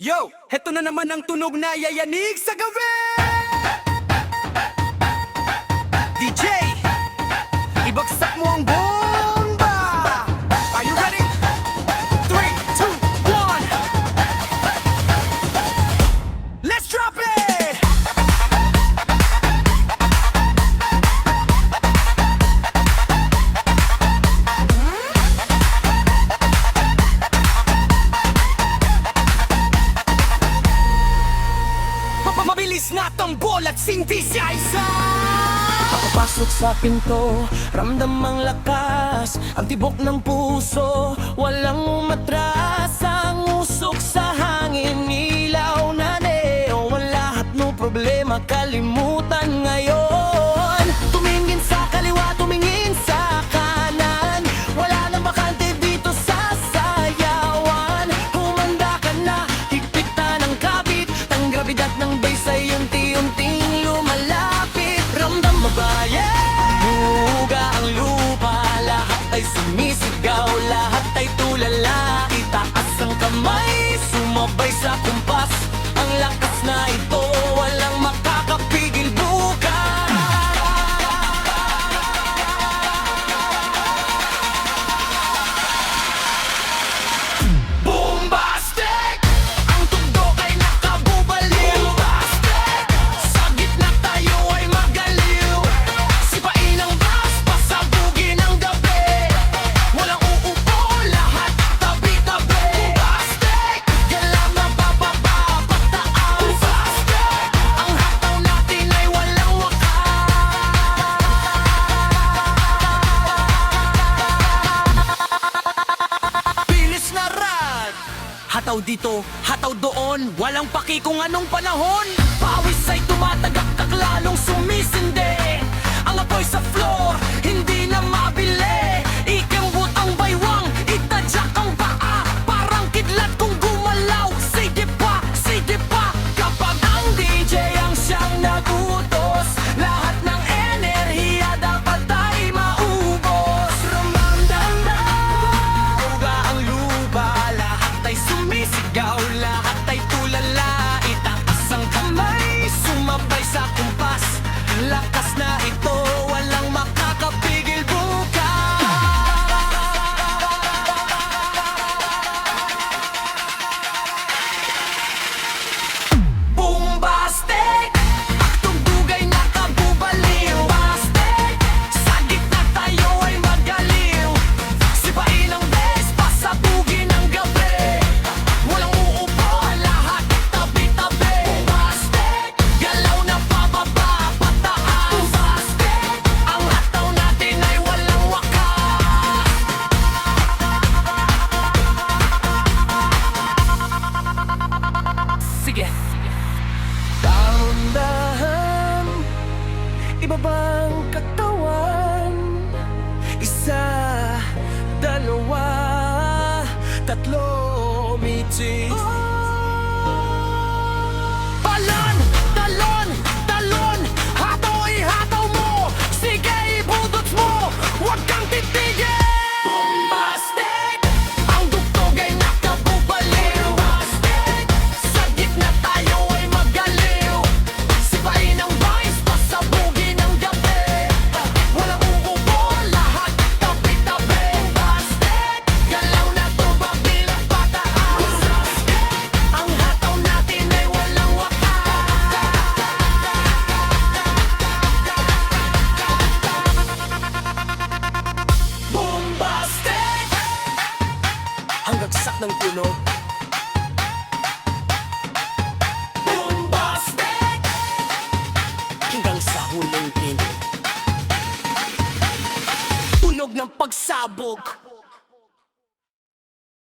Yo, heto na naman ang tunog na yayanig sa gabi! DJ, ibagsak mo ang bomba! Are you ready? 3, 2, 1 Let's drop it! Mabilis na tambol at sintisya-isa. Papasok sa pinto, ramdam ang lakas, ang tibok ng puso, walang umatras. Ang usok sa hangin, ilaw na neon, lahat ng problema kalimutan ngayon. Tumingin sa kaliwa, tumingin sa kanan, wala nang bakante dito sa sayawan. Humanda ka na, higpit na ng kabit, ang grabidad ng bass ay unti-unting lumalapit. Ramdam mo ba yan? Buga ang lupa, lahat ay sumisigaw, lahat ay tulala. Itaas ang kamay, sumabay sa kumpas, ang lakas na ito, walang makakapigil bukas. Bombastic! Ang tugtog ay nakabubaliw. Bombastic! Sa gitna tayo ay magaliw. Sipain ang brass, pasabugin ang gabi. Walang uupo, lahat tabi-tabi. Bombastic! Galaw na bababa, pataas. Bombastic! Ang hataw natin ay walang wakas. Bilis na rad! Hataw dito, hataw doon, walang paki kung anong panahon. Pawis ay tumatagak, lalong sumisindi. Ang apoy sa floor, hindi na mabili. Ikambot ang baywang, itadyak ang paa, parang kidlat kung gumalaw. Sige pa, kapag ang DJ ang siyang nagutos, lahat ng enerhiya dapat ay maubos. Ramdam-dam, buga ang lupa, lahat ay sumisigaw, lahat ay tulala. Itaas ang kamay, sumabay sa kumpas, lakas na ito, walang makakapigil bukas. Bombastic! Ang tugtog ay nakabubaliw. Bombastic! Sa gitna tayo ay magaliw. Sipain ang bass, pasabugin ang gabi. Walang uupo, lahat tabi-tabi. Bombastic! Galaw na pababa, pataas. Bombastic! Ang hataw natin ay walang wakas. Sige. Dahan-dahan, ibabang katawan. Isa, dalawa, tatlo, umitis. Balon, talon, talon, hataw ihataw mo. Sige, ibudots mo, huwag kang titigil. Bombastic! Ang tugtog ay nakabubaliw. Bombastic! Sa gitna tayo ay magaliw. Sipain ang vice, pasabugin ang gabi. Walang uupo, lahat tabi-tabi. Bombastic! Galaw na tumabil at pataas. Bombastic! Ang hataw natin ay walang wakas. Bombastic! Ang gagsak ng tunog. Bombastic! Hanggang sa huling tinig. Tunog ng pagsabog.